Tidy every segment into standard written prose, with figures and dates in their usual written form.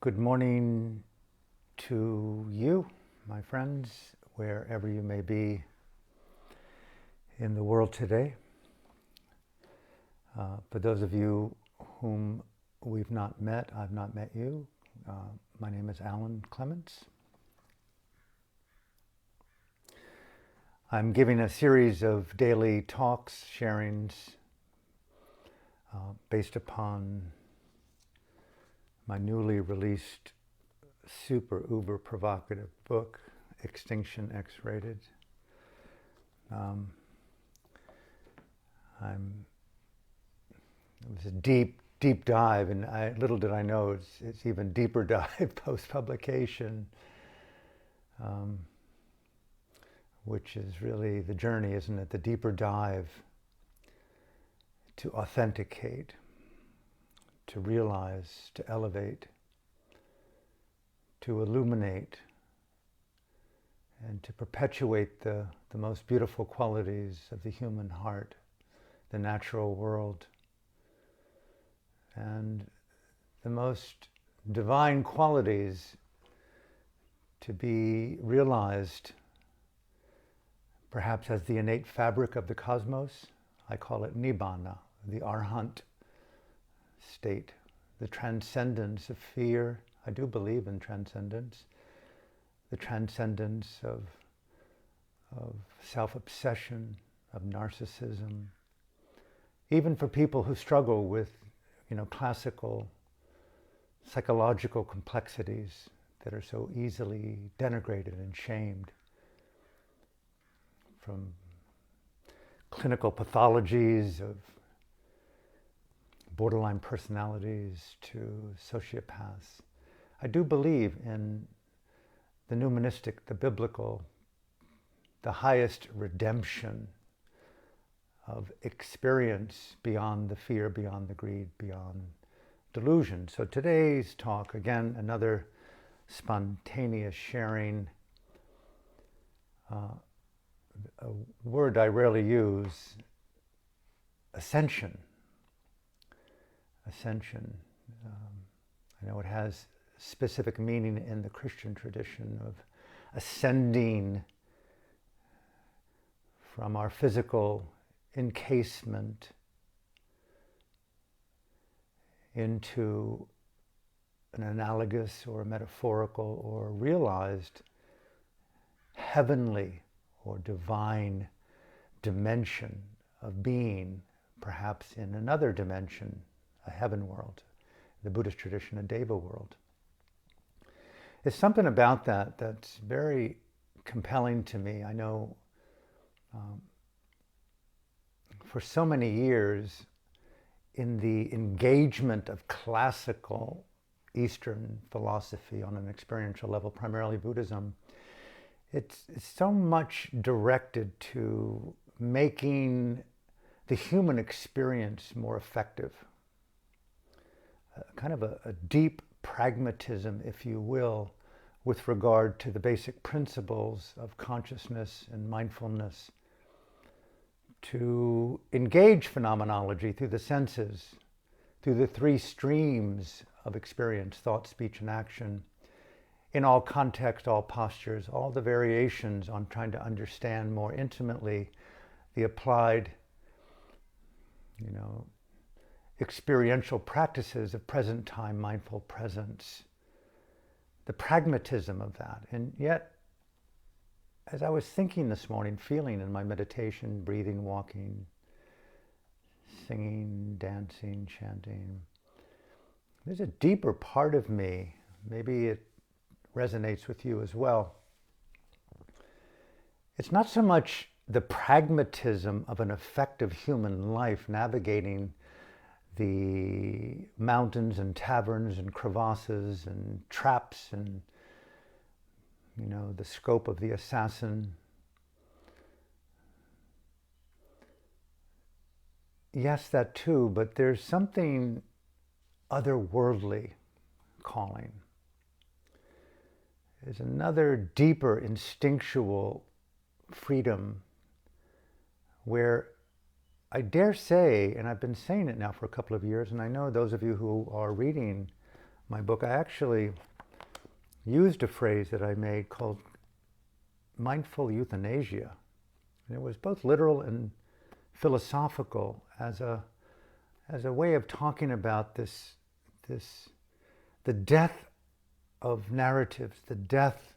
Good morning to you, my friends, wherever you may be in the world today. For those of you whom we've not met, I've not met you. My name is Alan Clements. I'm giving a series of daily talks, sharings, based upon my newly released super uber provocative book, Extinction X-Rated. It was a deep dive, and little did I know it's even deeper dive post-publication, which is really the journey, isn't it? The deeper dive to authenticate, to realize, to elevate, to illuminate, and to perpetuate the most beautiful qualities of the human heart, the natural world, and the most divine qualities to be realized perhaps as the innate fabric of the cosmos. I call it Nibbana, the Arhat state, the transcendence of fear. I do believe in transcendence, the transcendence of self-obsession, of narcissism. Even for people who struggle with, classical psychological complexities that are so easily denigrated and shamed, from clinical pathologies of borderline personalities to sociopaths. I do believe in the numismatic, the biblical, the highest redemption of experience beyond the fear, beyond the greed, beyond delusion. So today's talk, again, another spontaneous sharing, a word I rarely use, ascension. Ascension. I know it has specific meaning in the Christian tradition of ascending from our physical encasement into an analogous or metaphorical or realized heavenly or divine dimension of being, perhaps in another dimension, a heaven world, the Buddhist tradition, a Deva world. There's something about that that's very compelling to me. I know for so many years in the engagement of classical Eastern philosophy on an experiential level, primarily Buddhism, it's so much directed to making the human experience more effective. Kind of a deep pragmatism, if you will, with regard to the basic principles of consciousness and mindfulness, to engage phenomenology through the senses, through the three streams of experience, thought, speech, and action, in all contexts, all postures, all the variations on trying to understand more intimately the applied, experiential practices of present time mindful presence, the pragmatism of that. And yet, as I was thinking this morning, feeling in my meditation, breathing, walking, singing, dancing, chanting, there's a deeper part of me, maybe it resonates with you as well. It's not so much the pragmatism of an effective human life navigating the mountains and taverns and crevasses and traps and, the scope of the assassin. Yes, that too, but there's something otherworldly calling. There's another deeper instinctual freedom where I dare say, and I've been saying it now for a couple of years, and I know those of you who are reading my book, I actually used a phrase that I made called mindful euthanasia. And it was both literal and philosophical as a way of talking about the death of narratives, the death.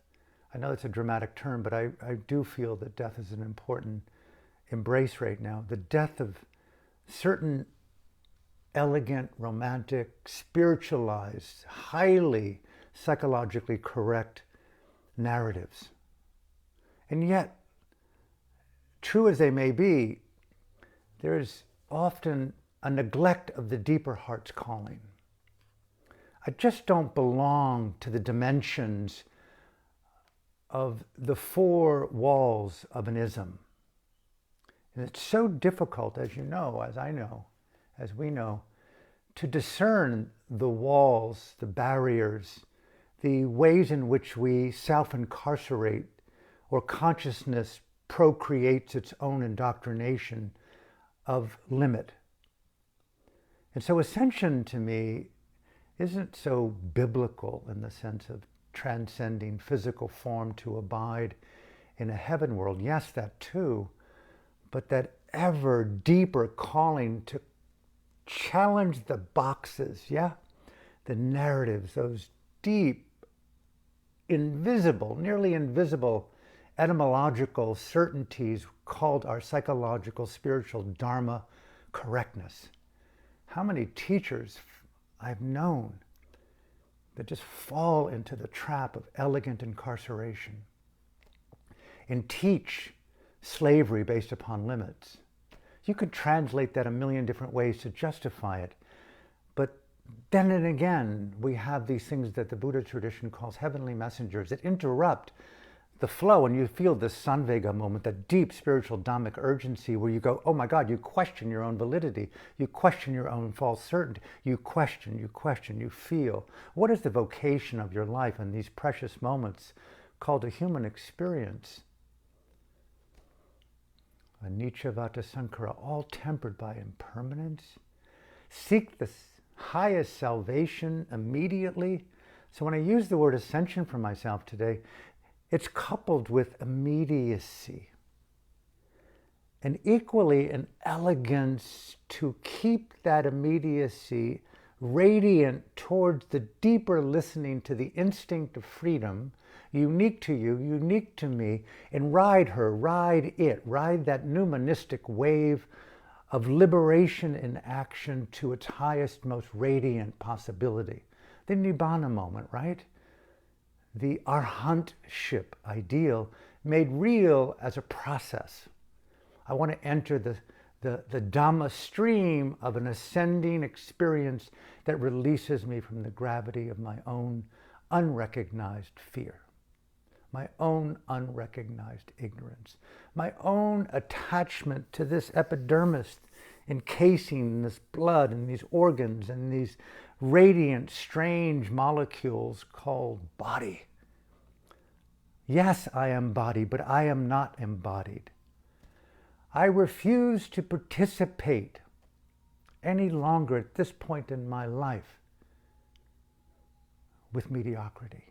I know it's a dramatic term, but I do feel that death is an important embrace right now. The death of certain elegant, romantic, spiritualized, highly psychologically correct narratives. And yet, true as they may be, there is often a neglect of the deeper heart's calling. I just don't belong to the dimensions of the four walls of an ism. And it's so difficult, as you know, as I know, as we know, to discern the walls, the barriers, the ways in which we self-incarcerate or consciousness procreates its own indoctrination of limit. And so Ascension to me isn't so biblical in the sense of transcending physical form to abide in a heaven world. Yes, that too, but that ever deeper calling to challenge the boxes, yeah? The narratives, those deep, invisible, nearly invisible etymological certainties called our psychological, spiritual dharma correctness. How many teachers I've known that just fall into the trap of elegant incarceration and teach slavery based upon limits. You could translate that a million different ways to justify it. But then and again, we have these things that the Buddha tradition calls heavenly messengers that interrupt the flow, and you feel this Samvega moment, that deep spiritual Dhammic urgency where you go, oh my God, you question your own validity, you question your own false certainty, you question, you feel. What is the vocation of your life in these precious moments called a human experience? Anicca vata sankhara, all tempered by impermanence. Seek the highest salvation immediately. So when I use the word ascension for myself today, it's coupled with immediacy. And equally an elegance to keep that immediacy radiant towards the deeper listening to the instinct of freedom, unique to you, unique to me, and ride that numonistic wave of liberation in action to its highest, most radiant possibility. The Nibbana moment, right? The arhantship ideal made real as a process. I want to enter the Dhamma stream of an ascending experience that releases me from the gravity of my own unrecognized fear, my own unrecognized ignorance, my own attachment to this epidermis encasing this blood and these organs and these radiant, strange molecules called body. Yes, I am body, but I am not embodied. I refuse to participate any longer at this point in my life with mediocrity.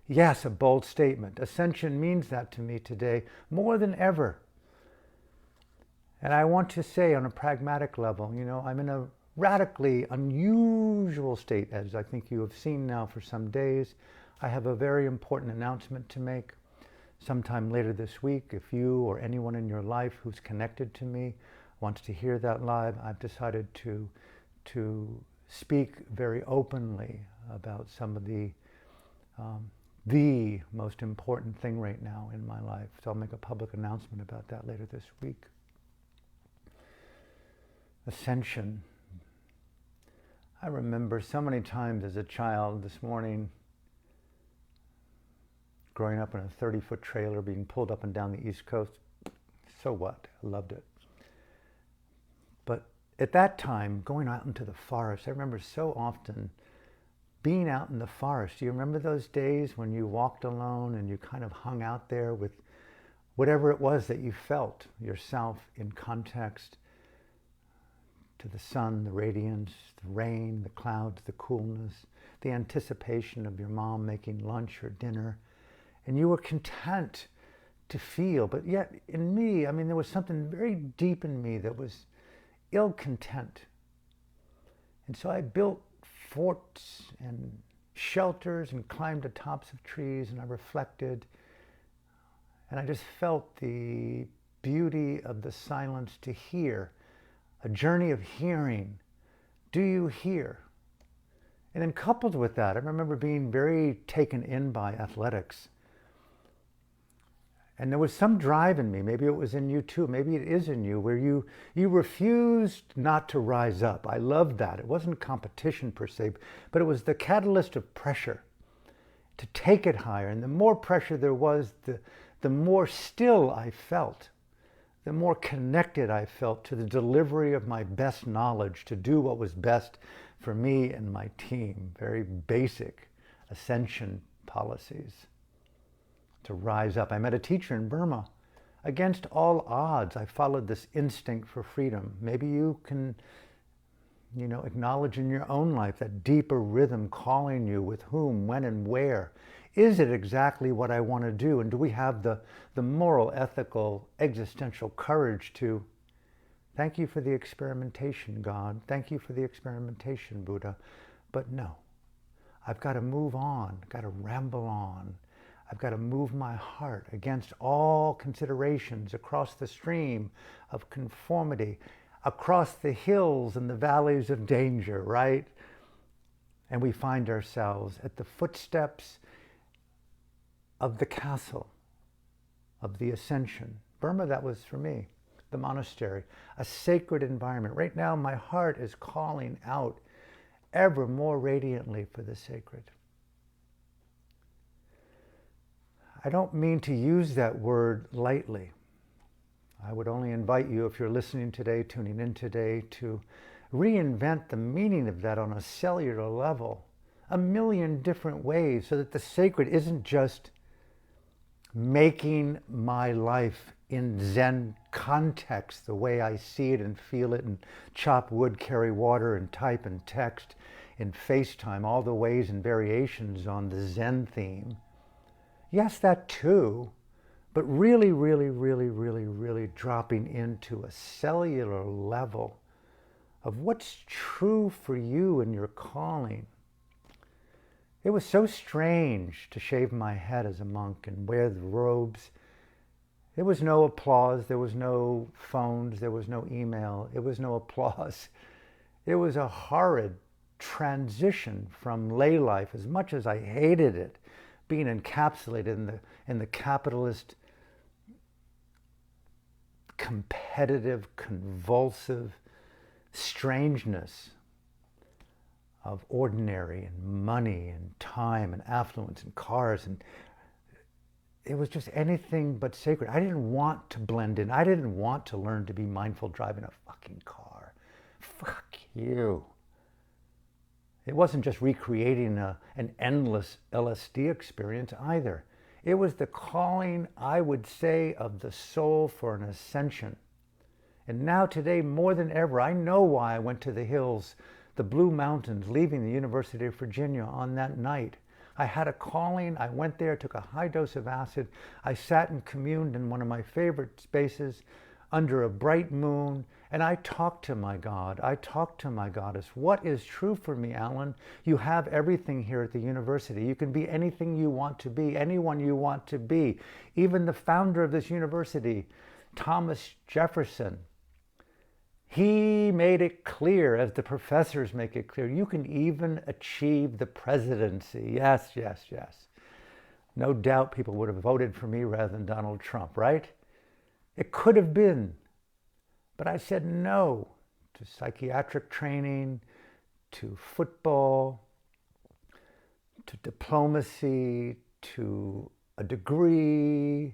Yes, a bold statement. Ascension means that to me today more than ever. And I want to say on a pragmatic level, I'm in a radically unusual state, as I think you have seen now for some days. I have a very important announcement to make sometime later this week. If you or anyone in your life who's connected to me wants to hear that live, I've decided to speak very openly about some of the most important thing right now in my life. So I'll make a public announcement about that later this week. Ascension. I remember so many times as a child this morning growing up in a 30-foot trailer being pulled up and down the East Coast. So what? I loved it. But at that time, going out into the forest, I remember so often being out in the forest. Do you remember those days when you walked alone and you kind of hung out there with whatever it was that you felt yourself in context to the sun, the radiance, the rain, the clouds, the coolness, the anticipation of your mom making lunch or dinner. And you were content to feel, but yet in me, I mean, there was something very deep in me that was ill-content. And so I built forts and shelters and climbed the tops of trees, and I reflected, and I just felt the beauty of the silence to hear, a journey of hearing. Do you hear? And then coupled with that, I remember being very taken in by athletics. And there was some drive in me, maybe it was in you too, maybe it is in you, where you refused not to rise up. I loved that. It wasn't competition per se, but it was the catalyst of pressure to take it higher. And the more pressure there was, the more still I felt, the more connected I felt to the delivery of my best knowledge to do what was best for me and my team. Very basic Ascension policies. To rise up. I met a teacher in Burma. Against all odds, I followed this instinct for freedom. Maybe you can, acknowledge in your own life that deeper rhythm calling you with whom, when, and where. Is it exactly what I want to do? And do we have the moral, ethical, existential courage to, thank you for the experimentation, God. Thank you for the experimentation, Buddha. But no, I've got to move on, got to ramble on. I've got to move my heart against all considerations across the stream of conformity, across the hills and the valleys of danger, right? And we find ourselves at the footsteps of the castle, of the Ascension. Burma, that was for me, the monastery, a sacred environment. Right now, my heart is calling out ever more radiantly for the sacred. I don't mean to use that word lightly. I would only invite you, if you're listening today, tuning in today, to reinvent the meaning of that on a cellular level, a million different ways, so that the sacred isn't just making my life in Zen context, the way I see it and feel it, and chop wood, carry water, and type and text in FaceTime, all the ways and variations on the Zen theme. Yes, that too, but really, really, really, really, really dropping into a cellular level of what's true for you and your calling. It was so strange to shave my head as a monk and wear the robes. There was no applause, there was no phones, there was no email, it was no applause. It was a horrid transition from lay life, as much as I hated it, being encapsulated in the capitalist, competitive, convulsive strangeness of ordinary and money and time and affluence and cars, and it was just anything but sacred. I didn't want to blend in. I didn't want to learn to be mindful driving a fucking car. Fuck you. It wasn't just recreating an endless LSD experience either. It was the calling, I would say, of the soul for an ascension. And now today, more than ever, I know why I went to the hills, the Blue Mountains, leaving the University of Virginia on that night. I had a calling. I went there, took a high dose of acid. I sat and communed in one of my favorite spaces under a bright moon, and I talked to my God. I talked to my goddess. What is true for me, Alan? You have everything here at the university. You can be anything you want to be, anyone you want to be. Even the founder of this university, Thomas Jefferson, he made it clear, as the professors make it clear, you can even achieve the presidency. Yes, yes, yes. No doubt people would have voted for me rather than Donald Trump, right? It could have been. But I said no to psychiatric training, to football, to diplomacy, to a degree,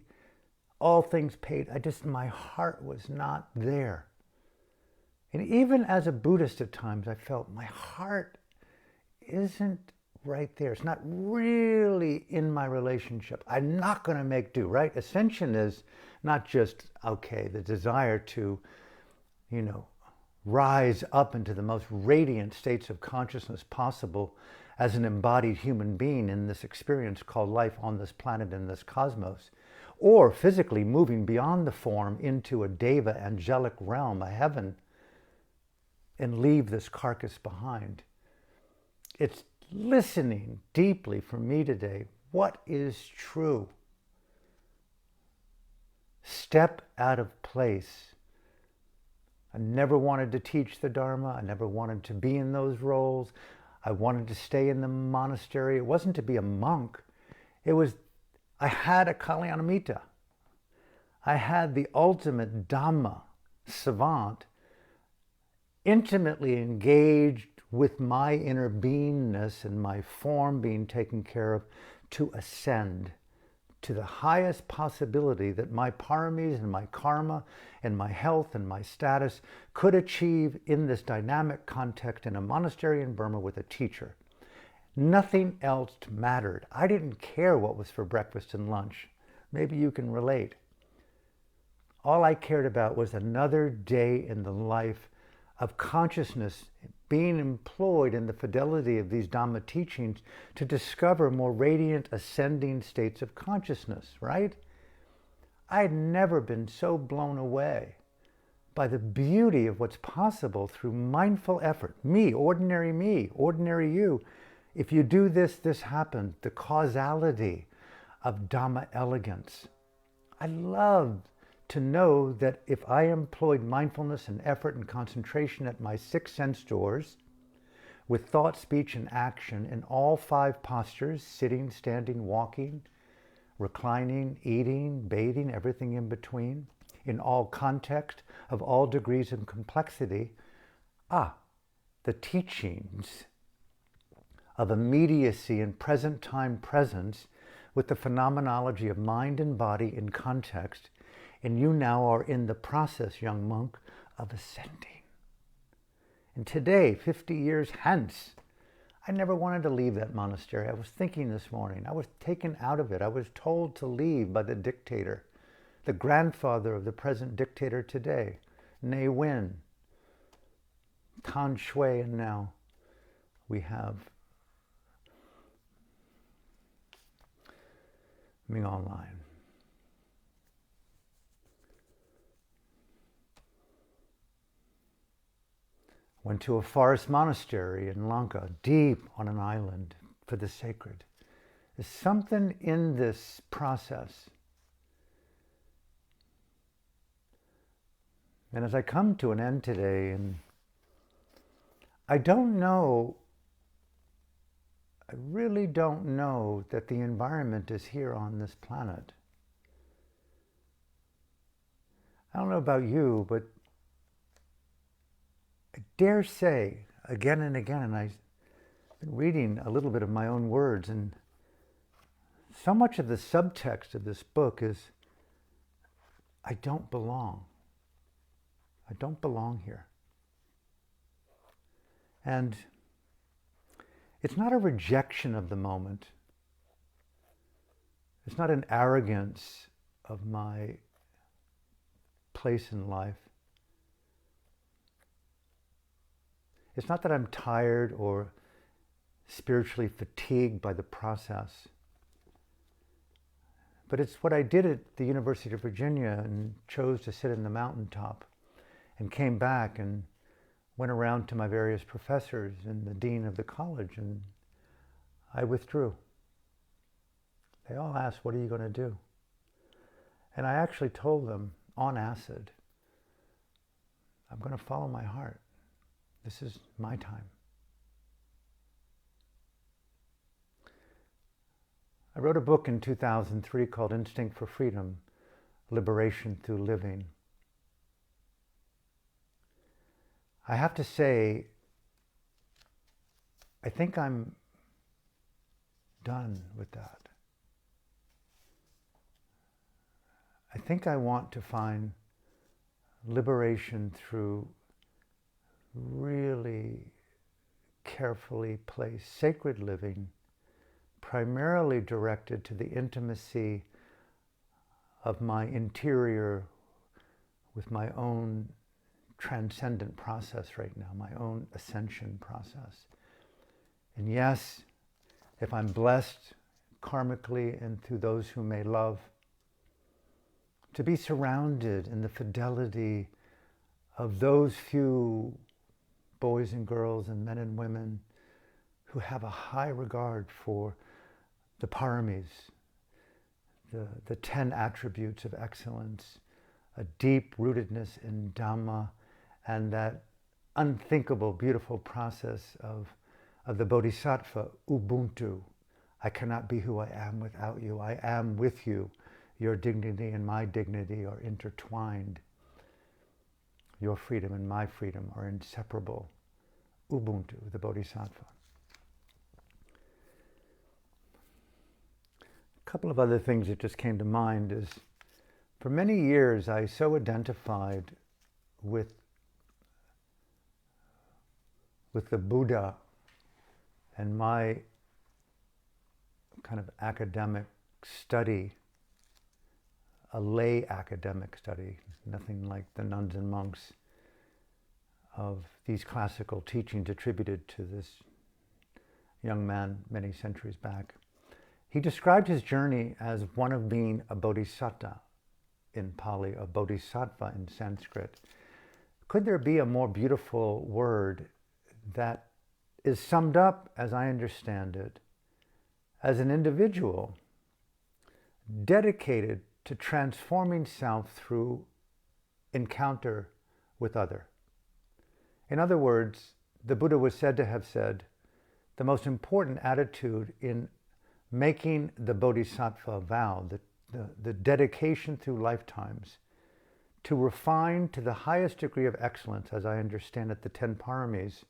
all things paid. My heart was not there. And even as a Buddhist at times, I felt my heart isn't right there. It's not really in my relationship. I'm not going to make do, right? Ascension is not just, okay, the desire to, rise up into the most radiant states of consciousness possible as an embodied human being in this experience called life on this planet, in this cosmos, or physically moving beyond the form into a deva angelic realm, a heaven, and leave this carcass behind. It's listening deeply for me today. What is true? Step out of place. I never wanted to teach the Dharma. I never wanted to be in those roles. I wanted to stay in the monastery. It wasn't to be a monk. It was, I had a Kalyanamitta. I had the ultimate Dhamma savant, intimately engaged with my inner beingness and my form being taken care of to ascend to the highest possibility that my paramis and my karma and my health and my status could achieve in this dynamic context in a monastery in Burma with a teacher. Nothing else mattered. I didn't care what was for breakfast and lunch. Maybe you can relate. All I cared about was another day in the life of consciousness being employed in the fidelity of these Dhamma teachings to discover more radiant ascending states of consciousness, right? I had never been so blown away by the beauty of what's possible through mindful effort. Me, ordinary you. If you do this, this happens. The causality of Dhamma elegance. I love to know that if I employed mindfulness and effort and concentration at my 6 sense doors, with thought, speech, and action in all 5 postures, sitting, standing, walking, reclining, eating, bathing, everything in between, in all context, of all degrees of complexity, the teachings of immediacy and present time presence with the phenomenology of mind and body in context, and you now are in the process, young monk, of ascending. And today, 50 years hence, I never wanted to leave that monastery. I was thinking this morning. I was taken out of it. I was told to leave by the dictator, the grandfather of the present dictator today, Ne Win, Tan Shui, and now we have Ming Online. Went to a forest monastery in Lanka, deep on an island for the sacred. There's something in this process. And as I come to an end today, and I really don't know that the environment is here on this planet. I don't know about you, but I dare say again and again, and I've been reading a little bit of my own words, and so much of the subtext of this book is, I don't belong. I don't belong here. And it's not a rejection of the moment. It's not an arrogance of my place in life. It's not that I'm tired or spiritually fatigued by the process. But it's what I did at the University of Virginia and chose to sit in the mountaintop and came back and went around to my various professors and the dean of the college, and I withdrew. They all asked, what are you going to do? And I actually told them on acid, I'm going to follow my heart. This is my time. I wrote a book in 2003 called Instinct for Freedom, Liberation Through Living. I have to say, I think I'm done with that. I think I want to find liberation through really carefully placed sacred living, primarily directed to the intimacy of my interior with my own transcendent process right now, my own ascension process. And yes, if I'm blessed karmically and through those who may love, to be surrounded in the fidelity of those few boys and girls and men and women who have a high regard for the paramis, the 10 attributes of excellence, a deep rootedness in Dhamma, and that unthinkable, beautiful process of the Bodhisattva, Ubuntu. I cannot be who I am without you. I am with you. Your dignity and my dignity are intertwined. Your freedom and my freedom are inseparable. Ubuntu, the Bodhisattva. A couple of other things that just came to mind is, for many years I so identified with the Buddha and my kind of academic study, a lay academic study, nothing like the nuns and monks, of these classical teachings attributed to this young man many centuries back. He described his journey as one of being a bodhisattva in Pali, a bodhisattva in Sanskrit. Could there be a more beautiful word that is summed up, as I understand it, as an individual dedicated to transforming self through encounter with other? In other words, the Buddha was said to have said, the most important attitude in making the bodhisattva vow, the dedication through lifetimes, to refine to the highest degree of excellence, as I understand it, the 10 paramis,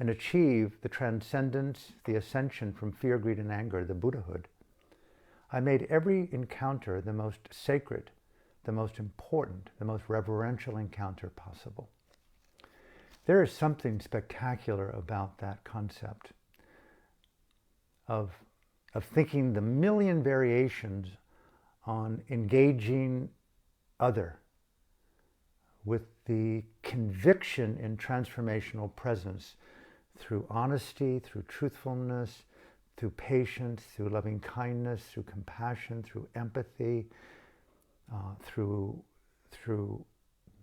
and achieve the transcendence, the ascension from fear, greed, and anger, the Buddhahood. I made every encounter the most sacred, the most important, the most reverential encounter possible. There is something spectacular about that concept of thinking the million variations on engaging other with the conviction in transformational presence through honesty, through truthfulness, through patience, through loving kindness, through compassion, through empathy, through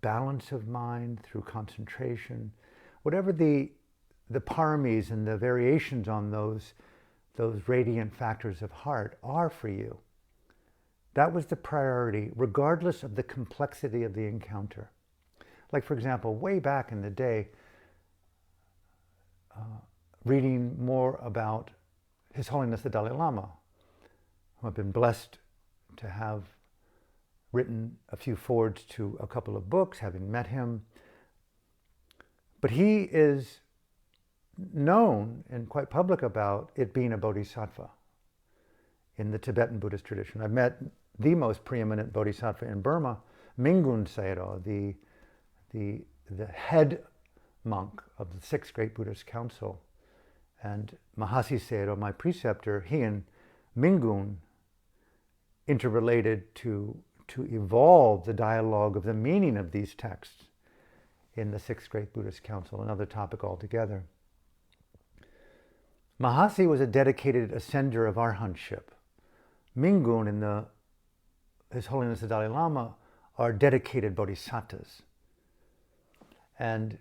balance of mind, through concentration. Whatever the paramis and the variations on those radiant factors of heart are for you, that was the priority, regardless of the complexity of the encounter. Like, for example, way back in the day, reading more about His Holiness the Dalai Lama, who I've been blessed to have written a few forwards to a couple of books, having met him. But he is known and quite public about it being a bodhisattva in the Tibetan Buddhist tradition. I've met the most preeminent bodhisattva in Burma, Mingun Sayadaw, the head monk of the Sixth Great Buddhist Council. And Mahasi Sayadaw, my preceptor, he and Mingun interrelated to evolve the dialogue of the meaning of these texts in the Sixth Great Buddhist Council, another topic altogether. Mahasi was a dedicated ascender of arhantship. Mingun and His Holiness the Dalai Lama are dedicated bodhisattvas. And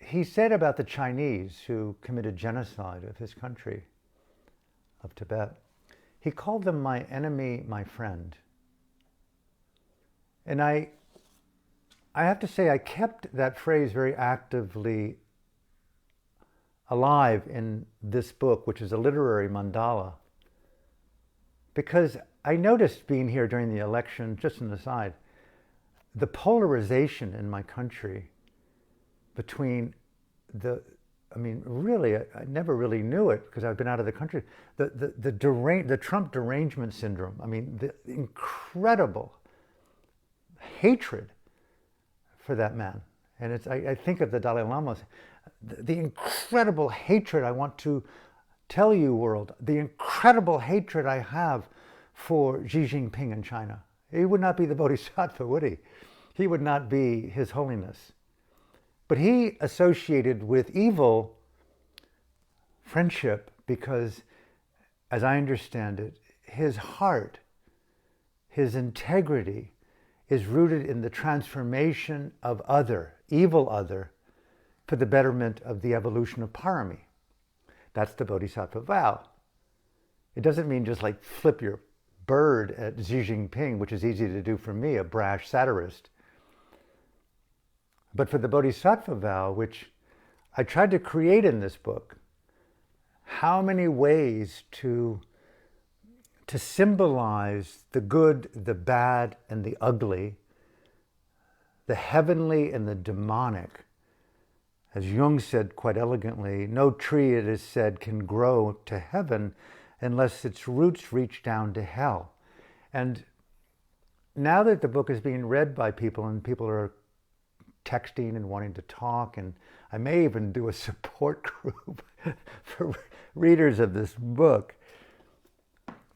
he said about the Chinese who committed genocide of his country, of Tibet, he called them my enemy, my friend. And I have to say, I kept that phrase very actively alive in this book, which is a literary mandala, because I noticed, being here during the election, just an aside, the polarization in my country between really, I never really knew it because I've been out of the country, the Trump derangement syndrome. I mean, the incredible hatred for that man. And I think of the Dalai Lama, the incredible hatred. I want to tell you, world, the incredible hatred I have for Xi Jinping in China. He would not be the Bodhisattva, would he? He would not be His Holiness. But he associated with evil friendship because, as I understand it, his heart, his integrity is rooted in the transformation of other, evil other, for the betterment of the evolution of parami. That's the bodhisattva vow. It doesn't mean just like flip your bird at Xi Jinping, which is easy to do for me, a brash satirist. But for the bodhisattva vow, which I tried to create in this book, how many ways to symbolize the good, the bad, and the ugly, the heavenly and the demonic. As Jung said quite elegantly, no tree, it is said, can grow to heaven unless its roots reach down to hell. And now that the book is being read by people and people are texting and wanting to talk, and I may even do a support group for readers of this book,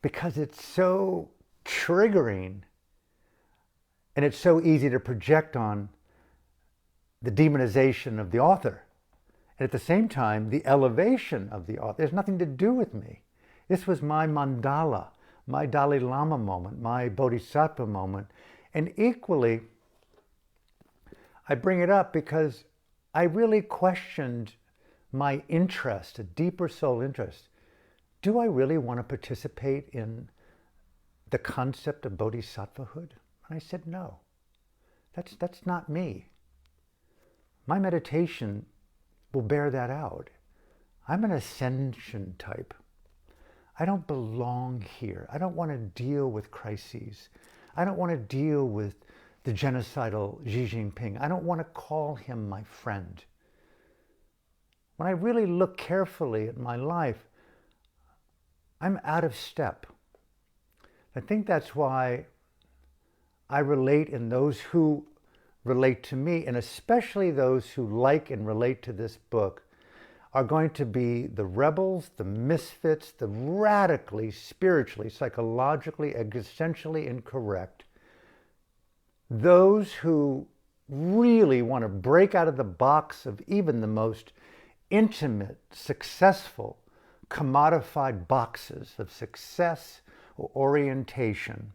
because it's so triggering and it's so easy to project on the demonization of the author. And at the same time, the elevation of the author. There's nothing to do with me. This was my mandala, my Dalai Lama moment, my Bodhisattva moment. And equally, I bring it up because I really questioned my interest, a deeper soul interest. Do I really want to participate in the concept of bodhisattvahood? And I said, no, that's not me. My meditation will bear that out. I'm an ascension type. I don't belong here. I don't want to deal with crises. I don't want to deal with the genocidal Xi Jinping. I don't want to call him my friend. When I really look carefully at my life, I'm out of step. I think that's why I relate, and those who relate to me, and especially those who like and relate to this book, are going to be the rebels, the misfits, the radically, spiritually, psychologically, existentially incorrect. Those who really want to break out of the box of even the most intimate, successful, commodified boxes of success or orientation.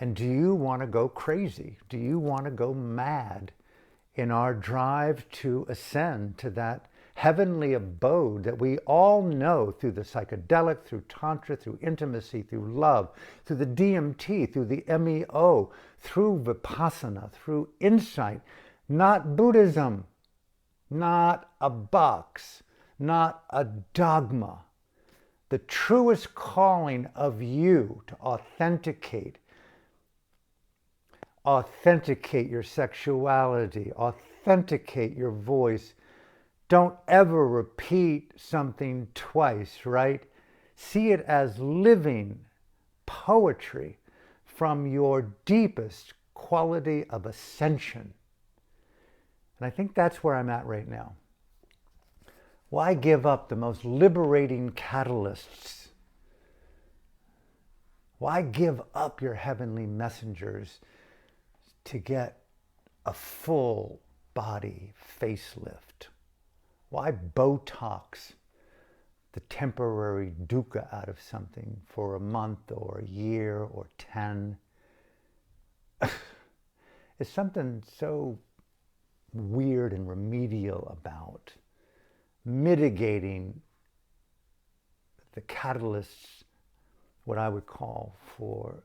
And do you want to go crazy? Do you want to go mad in our drive to ascend to that heavenly abode that we all know through the psychedelic, through Tantra, through intimacy, through love, through the DMT, through the MEO, through Vipassana, through insight, not Buddhism, not a box, not a dogma. The truest calling of you to authenticate your sexuality, authenticate your voice. Don't ever repeat something twice, right? See it as living poetry from your deepest quality of ascension. And I think that's where I'm at right now. Why give up the most liberating catalysts? Why give up your heavenly messengers to get a full body facelift? Why Botox the temporary dukkha out of something for a month or a year or 10? It's something so weird and remedial about mitigating the catalysts, what I would call for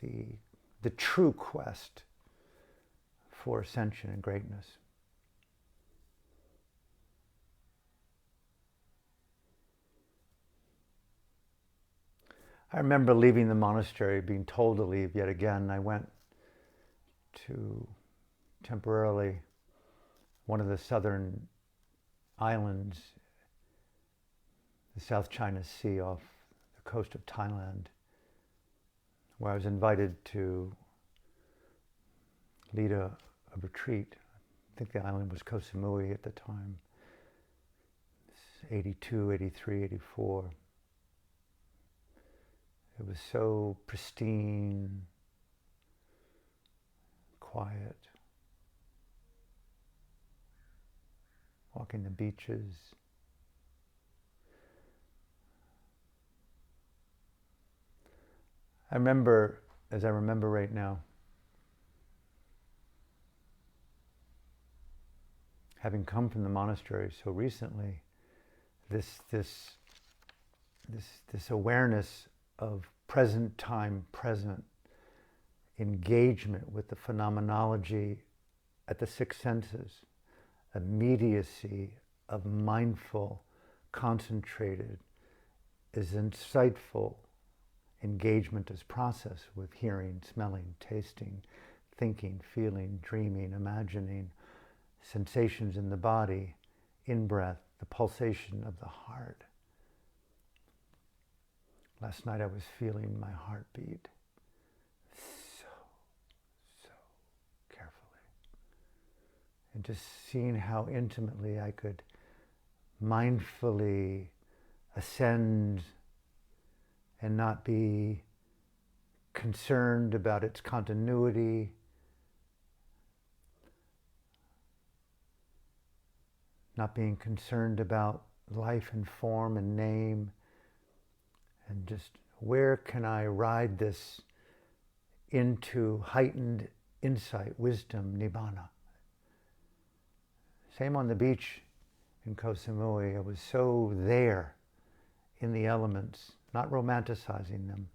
the true quest for ascension and greatness. I remember leaving the monastery, being told to leave yet again. I went to temporarily one of the southern islands, the South China Sea off the coast of Thailand, where I was invited to lead a retreat. I think the island was Koh Samui at the time. It's 82, 83, 84. It was so pristine, quiet. walking the beaches. I remember, as I remember right now, having come from the monastery so recently, this awareness of present time, present engagement with the phenomenology at the six senses, immediacy of mindful, concentrated, is insightful engagement as process with hearing, smelling, tasting, thinking, feeling, dreaming, imagining, sensations in the body, in-breath, the pulsation of the heart. Last night I was feeling my heartbeat so carefully. And just seeing how intimately I could mindfully ascend and not be concerned about its continuity, not being concerned about life and form and name, and just where can I ride this into heightened insight, wisdom, nibbana. Same on the beach in Koh Samui. I was so there in the elements, not romanticizing them.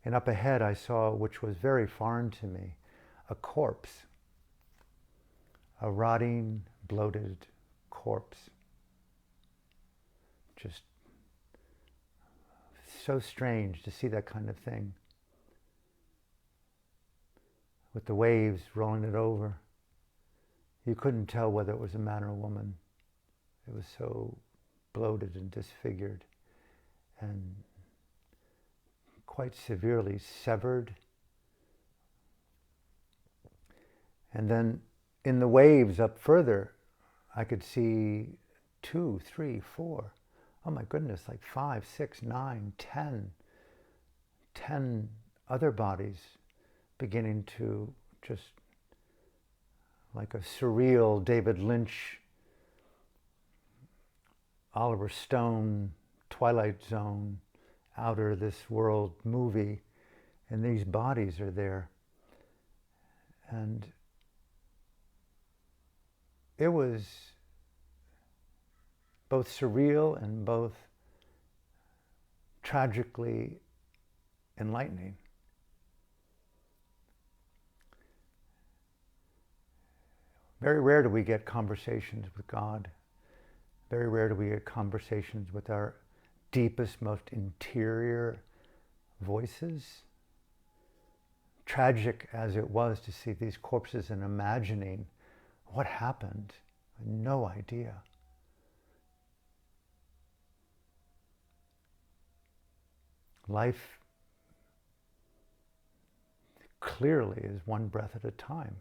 And up ahead I saw, which was very foreign to me, a corpse, a rotting, bloated corpse. Just so strange to see that kind of thing. With the waves rolling it over. You couldn't tell whether it was a man or a woman. It was so bloated and disfigured and quite severely severed. And then in the waves up further, I could see 2, 3, 4, oh my goodness, like 5, 6, 9, 10 other bodies beginning to just, like a surreal David Lynch, Oliver Stone, Twilight Zone, outer this world movie, and these bodies are there. And it was both surreal and both tragically enlightening. Very rare do we get conversations with God. Very rare do we get conversations with our deepest, most interior voices. Tragic as it was to see these corpses and imagining what happened, no idea. Life clearly is one breath at a time.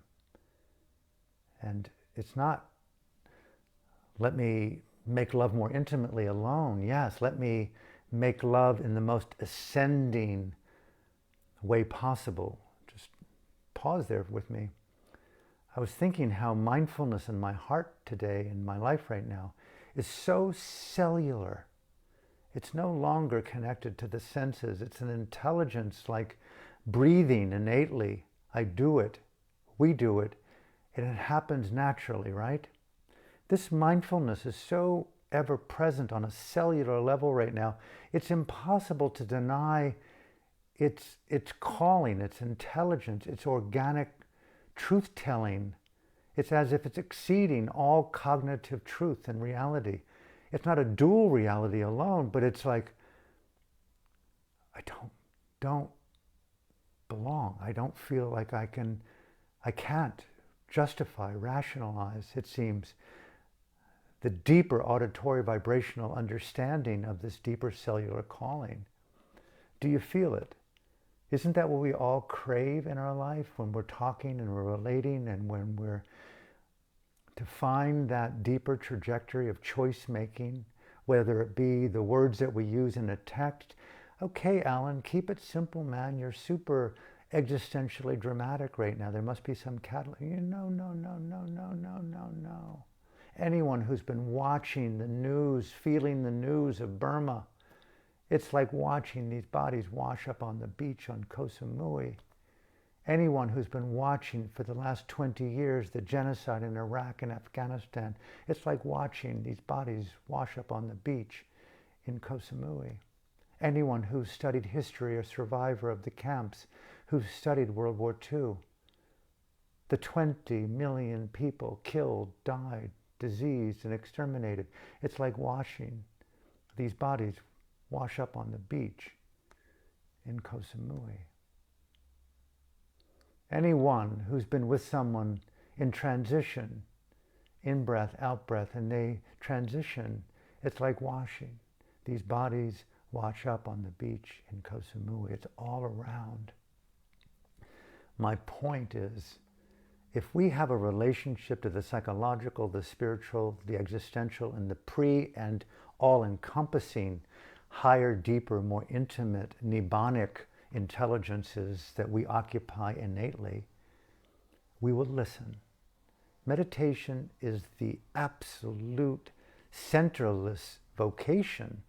And it's not, let me make love more intimately alone. Yes, let me make love in the most ascending way possible. Just pause there with me. I was thinking how mindfulness in my heart today, in my life right now, is so cellular. It's no longer connected to the senses. It's an intelligence like breathing innately. I do it, we do it, and it happens naturally, right? This mindfulness is so ever present on a cellular level right now, it's impossible to deny its calling, its intelligence, its organic truth-telling. It's as if it's exceeding all cognitive truth and reality. It's not a dual reality alone, but it's like, I don't belong. I don't feel like I can't justify, rationalize, it seems, the deeper auditory vibrational understanding of this deeper cellular calling. Do you feel it? Isn't that what we all crave in our life when we're talking and we're relating and when we're to find that deeper trajectory of choice making, whether it be the words that we use in a text? Okay, Alan, keep it simple, man. You're super existentially dramatic right now. There must be some catalyst. No. Anyone who's been watching the news, feeling the news of Burma, it's like watching these bodies wash up on the beach on Koh Samui. Anyone who's been watching for the last 20 years the genocide in Iraq and Afghanistan, it's like watching these bodies wash up on the beach in Koh Samui. Anyone who's studied history or survivor of the camps, who's studied World War II, the 20 million people killed, died, diseased, and exterminated, it's like watching these bodies wash up on the beach in Koh Samui. Anyone who's been with someone in transition, in-breath, out-breath, and they transition, it's like washing. These bodies wash up on the beach in Koh Samui. It's all around. My point is, if we have a relationship to the psychological, the spiritual, the existential, and the and all-encompassing, higher, deeper, more intimate, nibbanic intelligences that we occupy innately, we will listen. Meditation is the absolute centerless vocation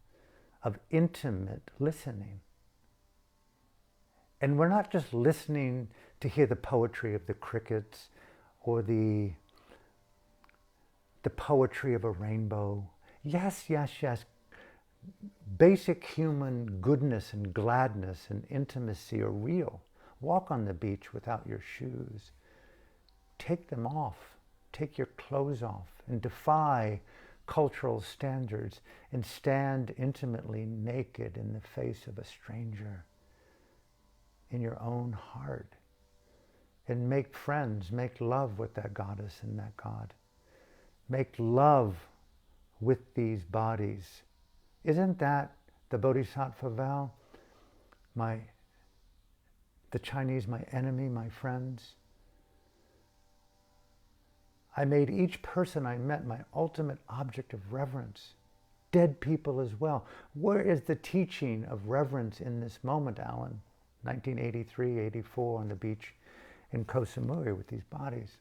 of intimate listening. And we're not just listening to hear the poetry of the crickets or the poetry of a rainbow. Yes, yes, yes. Basic human goodness and gladness and intimacy are real. Walk on the beach without your shoes. Take them off. Take your clothes off and defy cultural standards and stand intimately naked in the face of a stranger in your own heart and make friends, make love with that goddess and that god. Make love with these bodies. Isn't that the Bodhisattva vow? The Chinese, my enemy, my friends. I made each person I met my ultimate object of reverence. Dead people as well. Where is the teaching of reverence in this moment, Alan? 1983, 84 on the beach in Koh Samui with these bodies.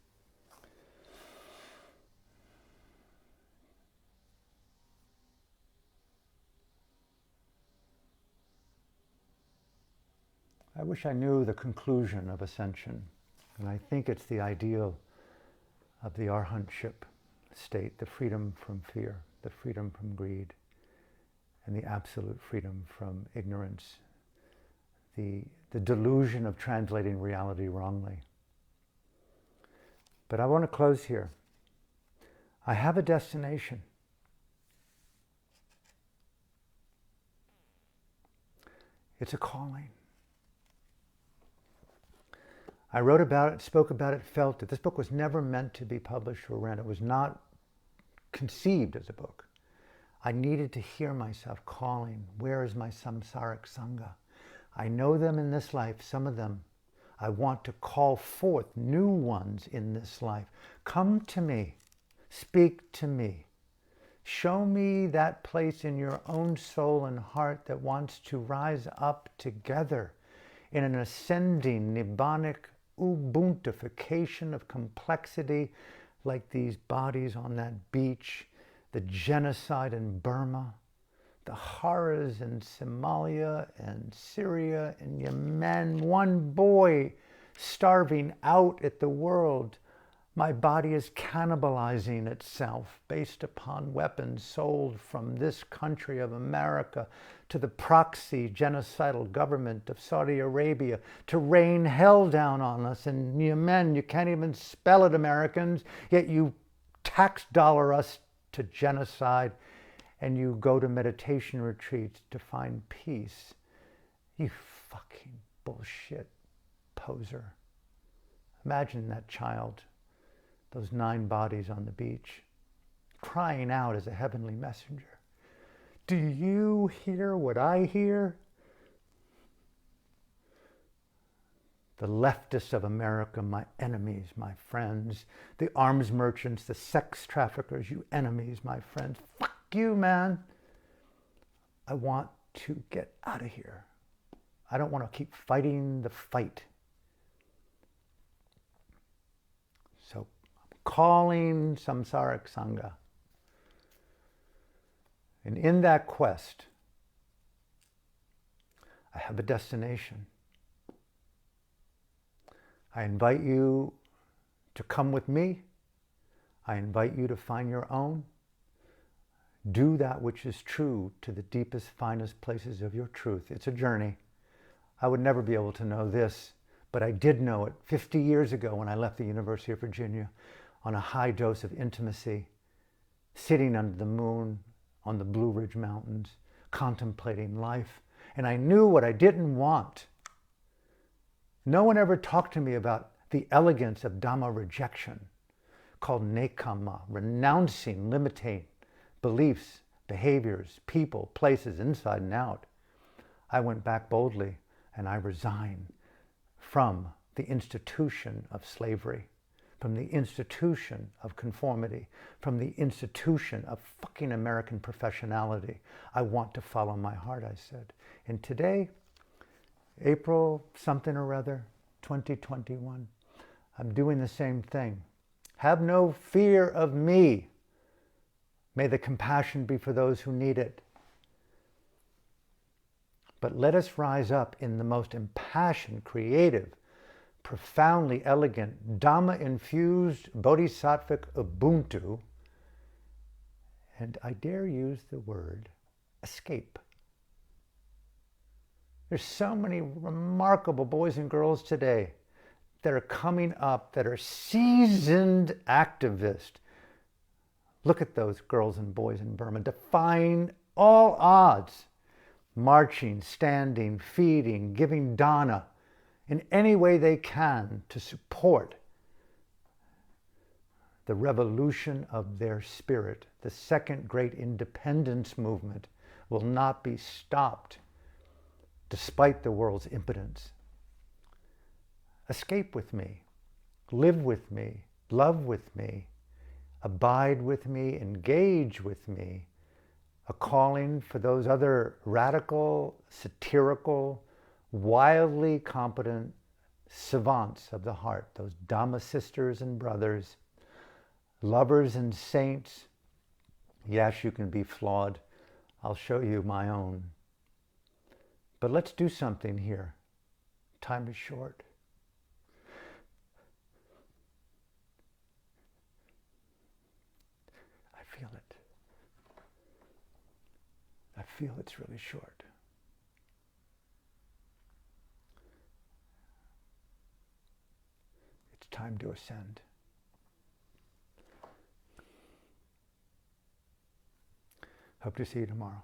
I wish I knew the conclusion of Ascension, and I think it's the ideal of the arhantship state, the freedom from fear, the freedom from greed, and the absolute freedom from ignorance, the delusion of translating reality wrongly. But I want to close here. I have a destination. It's a calling. I wrote about it, spoke about it, felt it. This book was never meant to be published or read. It was not conceived as a book. I needed to hear myself calling, where is my samsaric sangha? I know them in this life, some of them. I want to call forth new ones in this life. Come to me, speak to me. Show me that place in your own soul and heart that wants to rise up together in an ascending, nibbanic ubuntification of complexity, like these bodies on that beach, the genocide in Burma, the horrors in Somalia and Syria and Yemen, one boy starving out at the world. My body is cannibalizing itself based upon weapons sold from this country of America to the proxy genocidal government of Saudi Arabia to rain hell down on us. In Yemen, you can't even spell it, Americans, yet you tax dollar us to genocide and you go to meditation retreats to find peace. You fucking bullshit poser. Imagine that child, those 9 bodies on the beach, crying out as a heavenly messenger. Do you hear what I hear? The leftists of America, my enemies, my friends. The arms merchants, the sex traffickers, you enemies, my friends. Fuck you, man. I want to get out of here. I don't want to keep fighting the fight. So I'm calling samsaric sangha. And in that quest, I have a destination. I invite you to come with me. I invite you to find your own. Do that which is true to the deepest, finest places of your truth. It's a journey. I would never be able to know this, but I did know it 50 years ago when I left the University of Virginia on a high dose of intimacy, sitting under the moon on the Blue Ridge Mountains, contemplating life. And I knew what I didn't want. No one ever talked to me about the elegance of Dhamma rejection, called nekama, renouncing, limiting beliefs, behaviors, people, places, inside and out. I went back boldly and I resigned from the institution of slavery, from the institution of conformity, from the institution of fucking American professionality. I want to follow my heart, I said. And today, April something or other, 2021, I'm doing the same thing. Have no fear of me. May the compassion be for those who need it. But let us rise up in the most impassioned, creative, profoundly elegant, Dhamma-infused, bodhisattvic Ubuntu, and I dare use the word escape. There's so many remarkable boys and girls today that are coming up that are seasoned activists. Look at those girls and boys in Burma, defying all odds, marching, standing, feeding, giving dana in any way they can to support the revolution of their spirit. The second great independence movement will not be stopped despite the world's impotence. Escape with me, live with me, love with me, abide with me, engage with me. A calling for those other radical, satirical, wildly competent savants of the heart, those Dhamma sisters and brothers, lovers and saints. Yes, you can be flawed. I'll show you my own. But let's do something here. Time is short. I feel it. I feel it's really short. It's time to ascend. Hope to see you tomorrow.